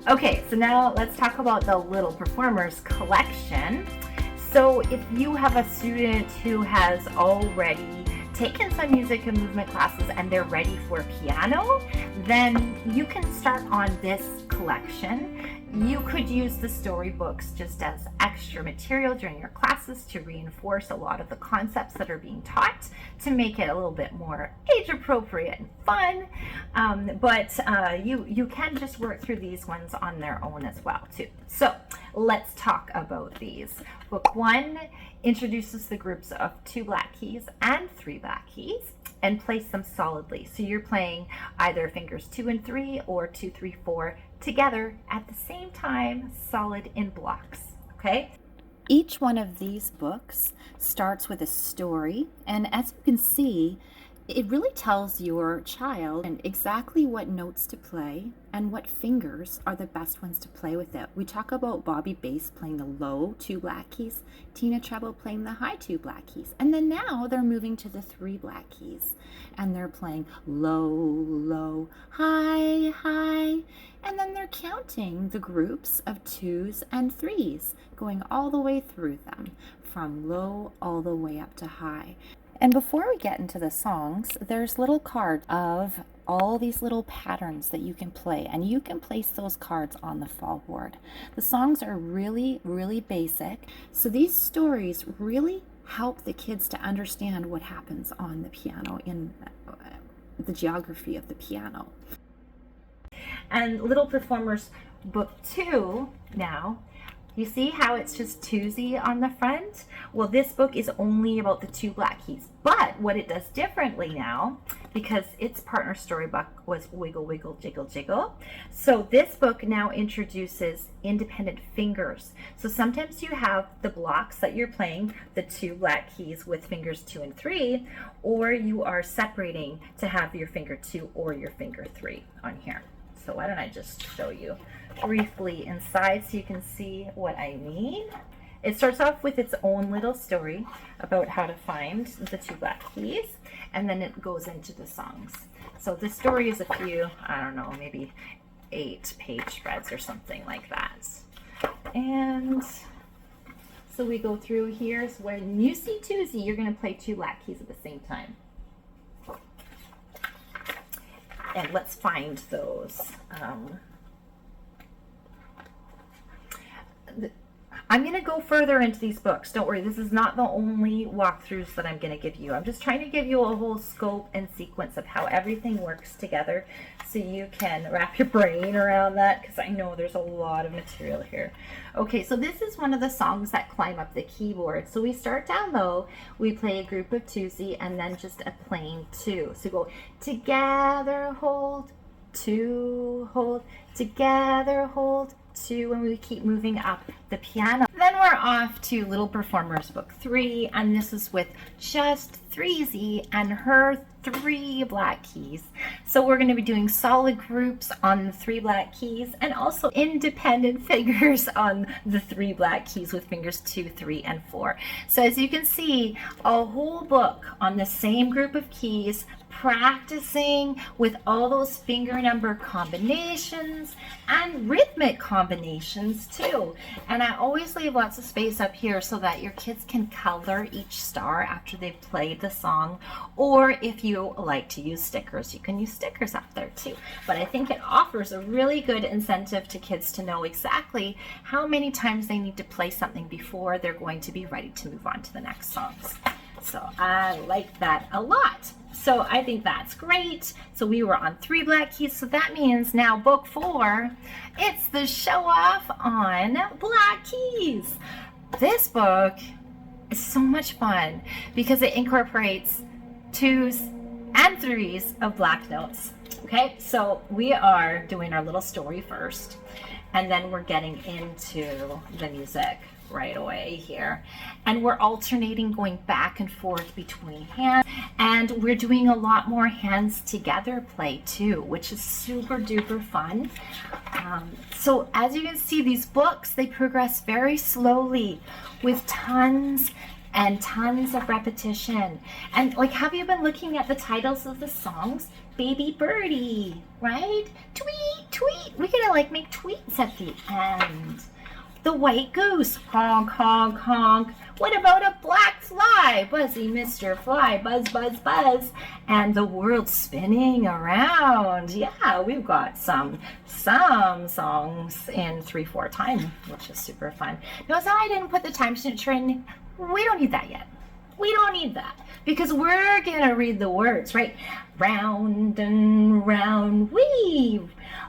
Okay, so now let's talk about the Little Performers collection. So if you have a student who has already taken some music and movement classes and they're ready for piano, then you can start on this collection. You could use the storybooks just as extra material during your classes to reinforce a lot of the concepts that are being taught, to make it a little bit more age appropriate and fun. But you can just work through these ones on their own as well too. So let's talk about these. Book 1 introduces the groups of 2 black keys and 3 black keys and place them solidly. So you're playing either fingers 2 and 3 or 2, 3, 4 together at the same time, solid in blocks, okay? Each one of these books starts with a story, and as you can see, it really tells your child exactly what notes to play and what fingers are the best ones to play with it. We talk about Bobby Bass playing the low 2 black keys, Tina Treble playing the high 2 black keys, and then now they're moving to the 3 black keys and they're playing low, low, high, high, and then they're counting the groups of 2s and 3s, going all the way through them, from low all the way up to high. And before we get into the songs, there's little cards of all these little patterns that you can play, and you can place those cards on the fall board. The songs are really, really basic, so these stories really help the kids to understand what happens on the piano in the geography of the piano. And Little Performers Book 2 now, you see how it's just 2Z on the front? Well, this book is only about the 2 black keys. But what it does differently now, because its partner storybook was Wiggle, Wiggle, Jiggle, Jiggle. So this book now introduces independent fingers. So sometimes you have the blocks that you're playing, the 2 black keys with fingers 2 and 3, or you are separating to have your finger 2 or your finger 3 on here. So why don't I just show you briefly inside so you can see what I mean. It starts off with its own little story about how to find the 2 black keys, and then it goes into the songs. So the story is a few, I don't know, maybe 8 page spreads or something like that. And so we go through here. So when you see 2Z, you're going to play 2 black keys at the same time. And let's find those. I'm going to go further into these books. Don't worry, this is not the only walkthroughs that I'm going to give you. I'm just trying to give you a whole scope and sequence of how everything works together so you can wrap your brain around that, because I know there's a lot of material here. Okay, so this is one of the songs that climb up the keyboard. So we start down low, we play a group of 2Z, and then just a plain 2. So go together, hold, 2, hold, together, hold, 2, and we keep moving up the piano. Then we're off to Little Performers Book 3, and this is with just 3Z and her 3 black keys. So we're going to be doing solid groups on the 3 black keys and also independent fingers on the 3 black keys with fingers 2, 3, and 4. So as you can see, a whole book on the same group of keys, practicing with all those finger number combinations and rhythmic combinations too. And I always leave lots of space up here so that your kids can color each star after they've played the song, or if you like to use stickers, you can use stickers up there too. But I think it offers a really good incentive to kids to know exactly how many times they need to play something before they're going to be ready to move on to the next songs. So I like that a lot. So I think that's great. So we were on 3 black keys. So that means now book 4, it's the show off on black keys. This book is so much fun because it incorporates 2s and 3s of black notes. Okay, so we are doing our little story first, and then we're getting into the music right away here, and we're alternating going back and forth between hands, and we're doing a lot more hands together play too, which is super duper fun. So as you can see, these books, they progress very slowly with tons and tons of repetition. And like, have you been looking at the titles of the songs? Baby Birdie, right? Tweet, tweet. We gotta like make tweets at the end. The white goose, honk, honk, honk. What about a black fly? Buzzy Mr. Fly, buzz, buzz, buzz. And the world spinning around. Yeah, we've got some songs in 3/4 time, which is super fun. Notice how I didn't put the time signature in? We don't need that yet. We don't need that because we're gonna read the words, right? Round and round we,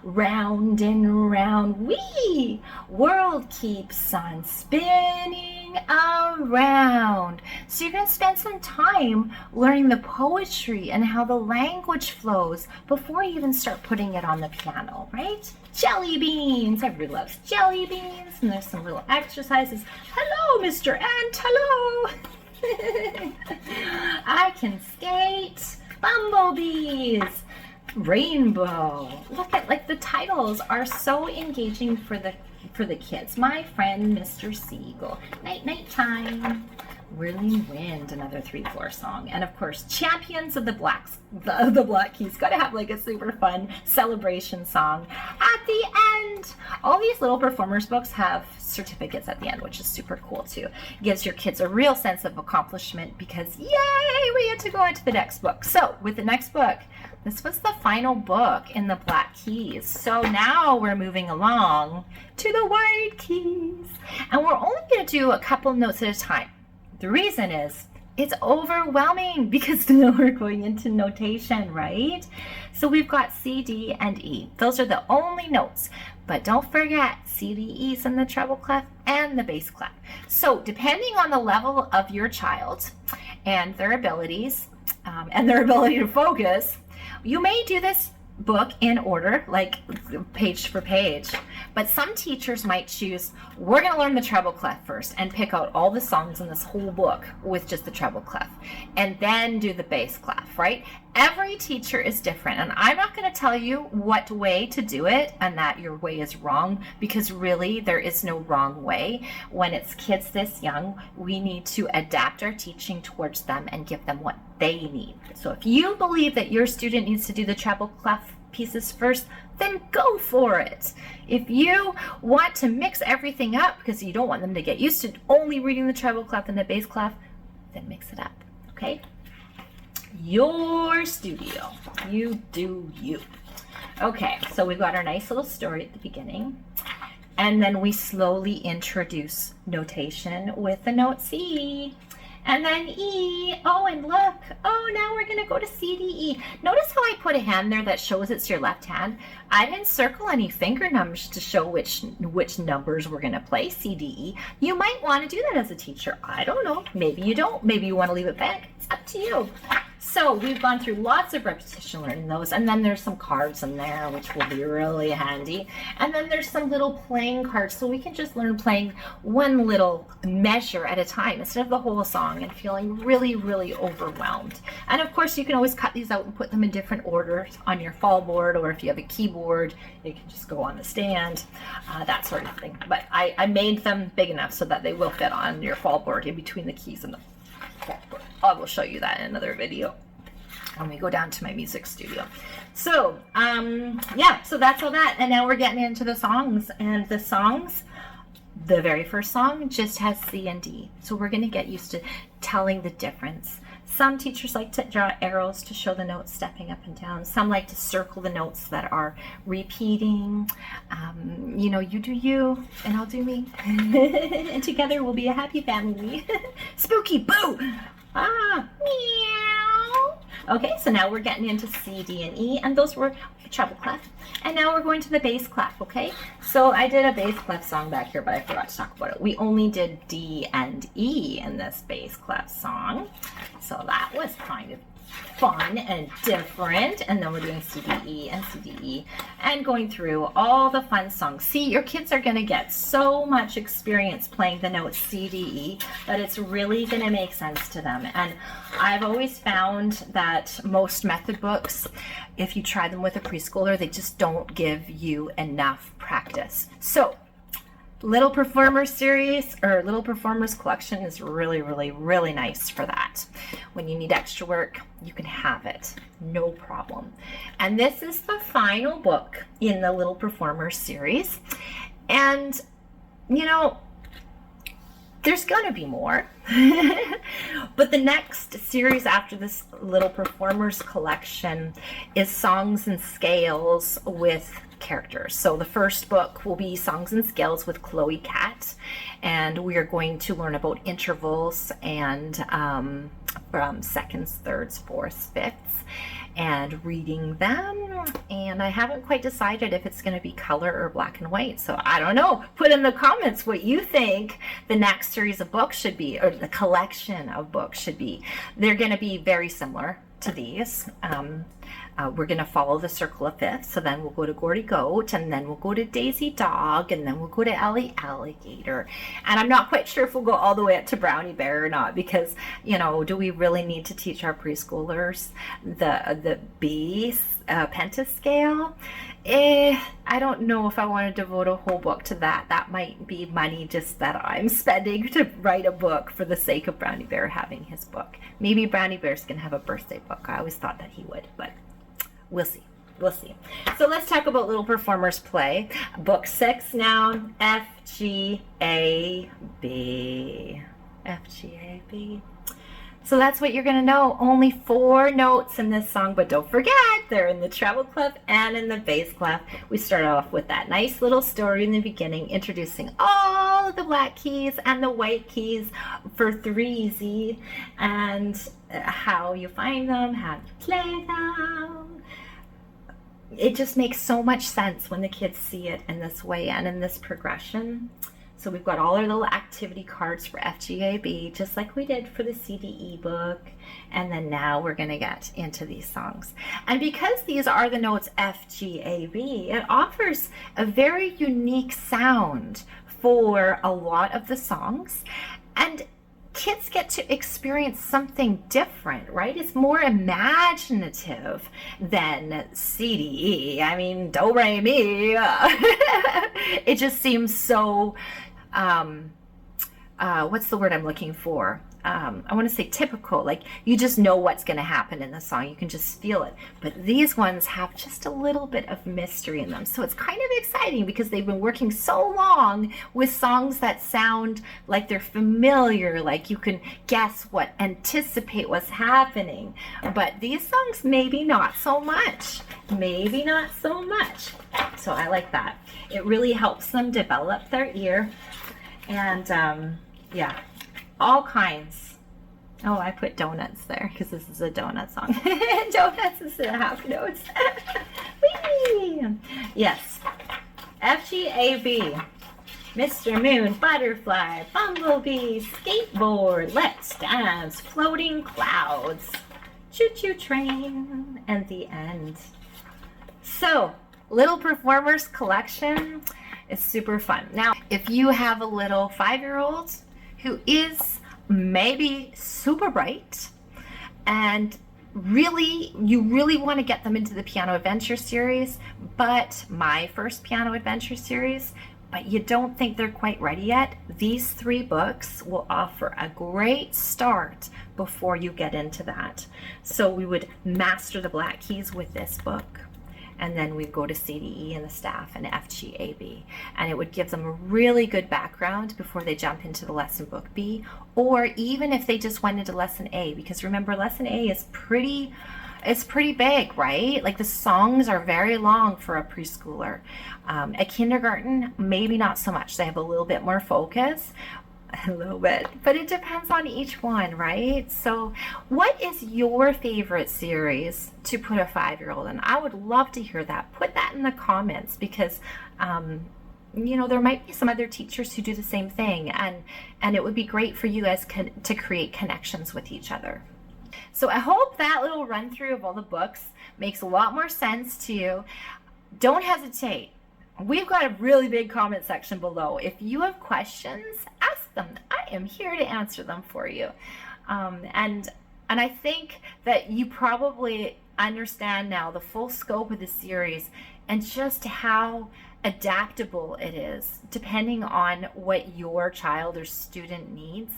round and round we, world keeps on spinning around. So you're gonna spend some time learning the poetry and how the language flows before you even start putting it on the piano, right? Jelly beans, everybody loves jelly beans, and there's some little exercises. Hello, Mr. Ant, hello. I can skate, bumblebees, rainbow. Look at, like, the titles are so engaging for the kids. My friend Mr. Seagull, night time, whirling wind, another 3/4 song, and of course Champions of the Blacks, the Black Keys. Got to have like a super fun celebration song at the end. All these little performers books have certificates at the end, which is super cool too. Gives your kids a real sense of accomplishment because yay, we get to go into the next book. So with the next book, this was the final book in the Black Keys. So now we're moving along to the White Keys, and we're only going to do a couple notes at a time. The reason is it's overwhelming because now we're going into notation, right? So we've got C, D, and E. Those are the only notes. But don't forget, C, D, E's in the treble clef and the bass clef. So depending on the level of your child and their abilities and their ability to focus, you may do this book in order, like page for page, but some teachers might choose, we're going to learn the treble clef first and pick out all the songs in this whole book with just the treble clef and then do the bass clef, right? Every teacher is different, and I'm not going to tell you what way to do it and that your way is wrong, because really there is no wrong way. When it's kids this young, we need to adapt our teaching towards them and give them what they need. So if you believe that your student needs to do the treble clef pieces first, then go for it. If you want to mix everything up because you don't want them to get used to only reading the treble clef and the bass clef, then mix it up, okay? Your studio, you do you. Okay, so we've got our nice little story at the beginning, and then we slowly introduce notation with the note C. And then E. Oh, and look. Oh, now we're going to go to C, D, E. Notice how I put a hand there that shows it's your left hand. I didn't circle any finger numbers to show which numbers we're going to play, C, D, E. You might want to do that as a teacher. I don't know. Maybe you don't. Maybe you want to leave it blank. It's up to you. So we've gone through lots of repetition learning those, and then there's some cards in there which will be really handy, and then there's some little playing cards, so we can just learn playing one little measure at a time instead of the whole song and feeling really overwhelmed. And of course you can always cut these out and put them in different orders on your fall board, or if you have a keyboard you can just go on the stand, that sort of thing. But I made them big enough so that they will fit on your fall board in between the keys and the fall board. I will show you that in another video when we go down to my music studio. So yeah, so that's all that, and now we're getting into the songs. And the songs, the very first song just has C and D, so we're going to get used to telling the difference. Some teachers like to draw arrows to show the notes stepping up and down. Some like to circle the notes that are repeating. You know, you do you and I'll do me, and together we'll be a happy family. Spooky boo. Meow. Okay, so now we're getting into C, D, and E, and those were treble clef. And now we're going to the bass clef, okay? So I did a bass clef song back here, but I forgot to talk about it. We only did D and E in this bass clef song, so that was kind of fun and different. And then we're doing C, D, E and C, D, E and going through all the fun songs. See, your kids are going to get so much experience playing the notes C, D, E that it's really going to make sense to them. And I've always found that most method books, if you try them with a preschooler, they just don't give you enough practice. So Little Performers series or Little Performers collection is really, really, really nice for that. When you need extra work, you can have it, no problem. And this is the final book in the Little Performers series. And, you know, there's gonna be more. But the next series after this Little Performers collection is Songs and Scales with characters. So the first book will be Songs and Scales with Chloe Cat, and we are going to learn about intervals and from seconds, thirds, fourths, fifths, and reading them. And I haven't quite decided if it's going to be color or black and white, so I don't know. Put in the comments what you think the next series of books should be, or the collection of books should be. They're going to be very similar to these. We're going to follow the circle of fifths, so then we'll go to Gordy Goat, and then we'll go to Daisy Dog, and then we'll go to Ellie Alligator. And I'm not quite sure if we'll go all the way up to Brownie Bear or not, because, you know, do we really need to teach our preschoolers the B pentascale? I don't know if I want to devote a whole book to that. That might be money just that I'm spending to write a book for the sake of Brownie Bear having his book. Maybe Brownie Bear's going to have a birthday book. I always thought that he would, but we'll see. We'll see. So let's talk about Little Performers Play. Book 6 now, F, G, A, B. F, G, A, B. So that's what you're going to know. Only 4 notes in this song, but don't forget, they're in the treble clef and in the bass clef. We start off with that nice little story in the beginning, introducing all of the black keys and the white keys for 3Z, and how you find them, how you play them. It just makes so much sense when the kids see it in this way and in this progression. So we've got all our little activity cards for FGAB, just like we did for the CDE book. And then now we're going to get into these songs. And because these are the notes FGAB, it offers a very unique sound for a lot of the songs. And kids get to experience something different, right? It's more imaginative than CDE. I mean, do, re, mi. It just seems so, what's the word I'm looking for? I want to say typical, like you just know what's going to happen in the song. You can just feel it. But these ones have just a little bit of mystery in them. So it's kind of exciting because they've been working so long with songs that sound like they're familiar, like you can guess what, anticipate what's happening. But these songs, maybe not so much. Maybe not so much. So I like that. It really helps them develop their ear. And yeah. All kinds. Oh, I put donuts there because this is a donut song. Donuts instead of half notes. Whee! Yes. F-G-A-B. Mr. Moon, Butterfly, Bumblebee, Skateboard, Let's Dance, Floating Clouds, Choo-Choo Train, and the end. So, Little Performers collection is super fun. Now, if you have a little 5-year-old who is maybe super bright and you really want to get them into the Piano Adventure series, but my first Piano Adventure series, but you don't think they're quite ready yet, these 3 books will offer a great start before you get into that. So we would master the black keys with this book, and then we'd go to CDE and the staff and FGAB, and it would give them a really good background before they jump into the lesson book B, or even if they just went into lesson A, because remember, lesson A is pretty big, right? Like the songs are very long for a preschooler. At kindergarten, maybe not so much. They have a little bit more focus, a little bit, but it depends on each one, right? So what is your favorite series to put a 5-year-old in? I would love to hear that. Put that in the comments, because you know, there might be some other teachers who do the same thing, and it would be great for you guys to create connections with each other. So I hope that little run through of all the books makes a lot more sense to you. Don't hesitate. We've got a really big comment section below. If you have questions, ask them. I am here to answer them for you. And I think that you probably understand now the full scope of the series and just how adaptable it is depending on what your child or student needs.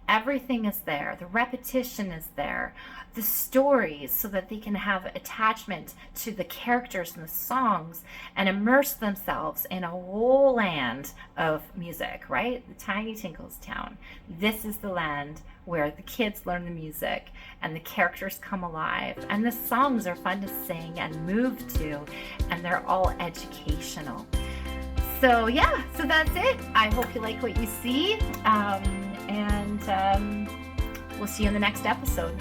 Everything is there. The repetition is there. The stories, so that they can have attachment to the characters and the songs and immerse themselves in a whole land of music, right? The tiny Tinkles town. This is the land where the kids learn the music and the characters come alive and the songs are fun to sing and move to, and they're all educational. So yeah, so that's it. I hope you like what you see, and we'll see you in the next episode.